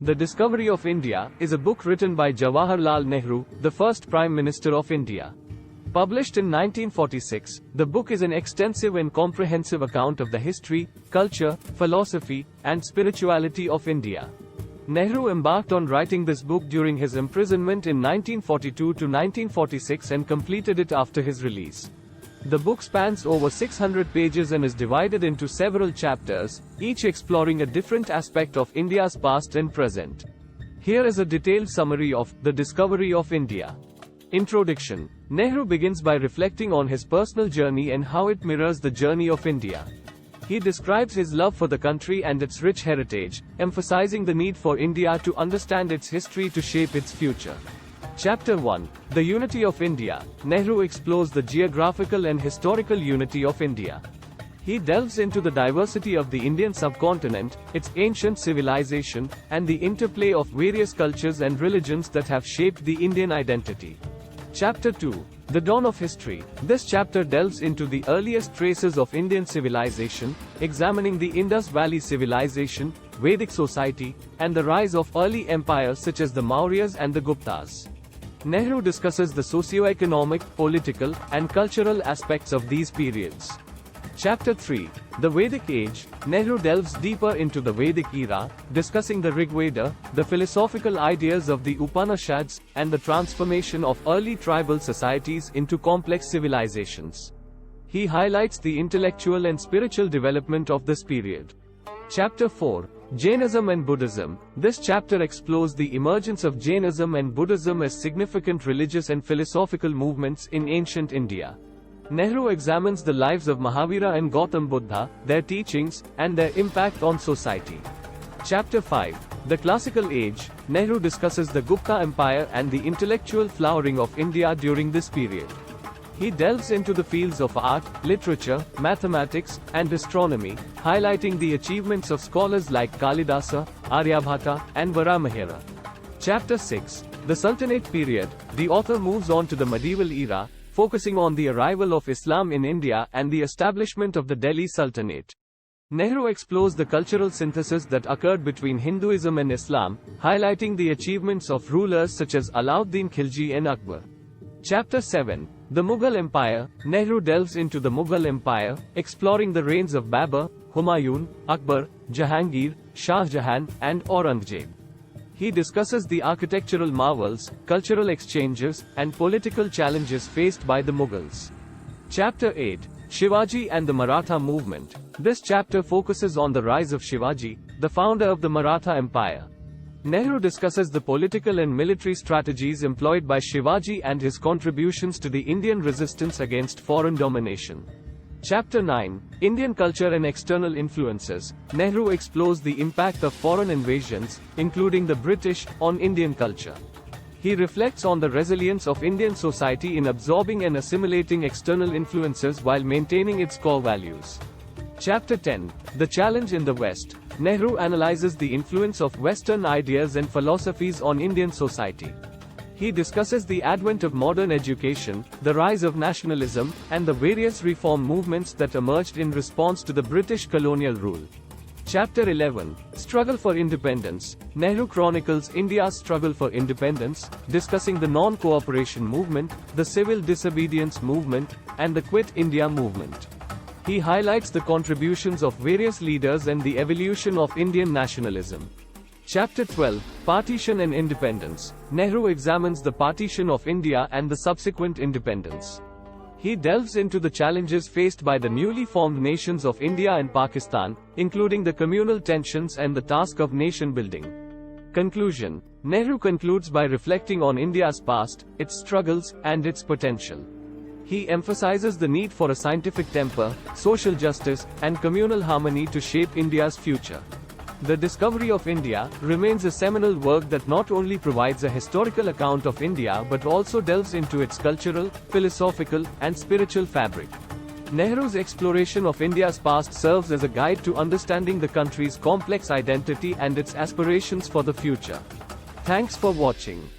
The Discovery of India is a book written by Jawaharlal Nehru, the first Prime Minister of India. Published in 1946, the book is an extensive and comprehensive account of the history, culture, philosophy, and spirituality of India. Nehru embarked on writing this book during his imprisonment in 1942 to 1946 and completed it after his release. The book spans over 600 pages and is divided into several chapters, each exploring a different aspect of India's past and present. Here is a detailed summary of The Discovery of India. Introduction. Nehru begins by reflecting on his personal journey and how it mirrors the journey of India. He describes his love for the country and its rich heritage, emphasizing the need for India to understand its history to shape its future. Chapter 1. The Unity of India. Nehru explores the geographical and historical unity of India. He delves into the diversity of the Indian subcontinent, its ancient civilization, and the interplay of various cultures and religions that have shaped the Indian identity. Chapter 2. The Dawn of History. This chapter delves into the earliest traces of Indian civilization, examining the Indus Valley Civilization, Vedic society, and the rise of early empires such as the Mauryas and the Guptas. Nehru discusses the socio-economic, political, and cultural aspects of these periods. Chapter 3. The Vedic Age. Nehru delves deeper into the Vedic era, discussing the Rig Veda, the philosophical ideas of the Upanishads, and the transformation of early tribal societies into complex civilizations. He highlights the intellectual and spiritual development of this period. Chapter 4. Jainism and Buddhism. This chapter explores the emergence of Jainism and Buddhism as significant religious and philosophical movements in ancient India. Nehru examines the lives of Mahavira and Gautam Buddha, their teachings, and their impact on society. Chapter 5. The Classical Age. Nehru discusses the Gupta Empire and the intellectual flowering of India during this period. He delves into the fields of art, literature, mathematics, and astronomy, highlighting the achievements of scholars like Kalidasa, Aryabhata, and Varamahira. Chapter 6. The Sultanate Period. The author moves on to the medieval era, focusing on the arrival of Islam in India and the establishment of the Delhi Sultanate. Nehru explores the cultural synthesis that occurred between Hinduism and Islam, highlighting the achievements of rulers such as Alauddin Khilji and Akbar. Chapter 7. The Mughal Empire. Nehru delves into the Mughal Empire, exploring the reigns of Babur, Humayun, Akbar, Jahangir, Shah Jahan, and Aurangzeb. He discusses the architectural marvels, cultural exchanges, and political challenges faced by the Mughals. Chapter 8. Shivaji and the Maratha Movement. This chapter focuses on the rise of Shivaji, the founder of the Maratha Empire. Nehru discusses the political and military strategies employed by Shivaji and his contributions to the Indian resistance against foreign domination. Chapter 9. Indian Culture and External Influences. Nehru explores the impact of foreign invasions, including the British, on Indian culture. He reflects on the resilience of Indian society in absorbing and assimilating external influences while maintaining its core values. Chapter 10. The Challenge in the West. Nehru analyzes the influence of Western ideas and philosophies on Indian society. He discusses the advent of modern education, the rise of nationalism, and the various reform movements that emerged in response to the British colonial rule. Chapter 11. Struggle for Independence. Nehru chronicles India's struggle for independence, discussing the non-cooperation movement, the civil disobedience movement, and the Quit India movement. He highlights the contributions of various leaders and the evolution of Indian nationalism. Chapter 12. Partition and Independence. Nehru examines the partition of India and the subsequent independence. He delves into the challenges faced by the newly formed nations of India and Pakistan, including the communal tensions and the task of nation building. Conclusion. Nehru concludes by reflecting on India's past, its struggles, and its potential. He emphasizes the need for a scientific temper, social justice, and communal harmony to shape India's future. The Discovery of India remains a seminal work that not only provides a historical account of India but also delves into its cultural, philosophical, and spiritual fabric. Nehru's exploration of India's past serves as a guide to understanding the country's complex identity and its aspirations for the future. Thanks for watching.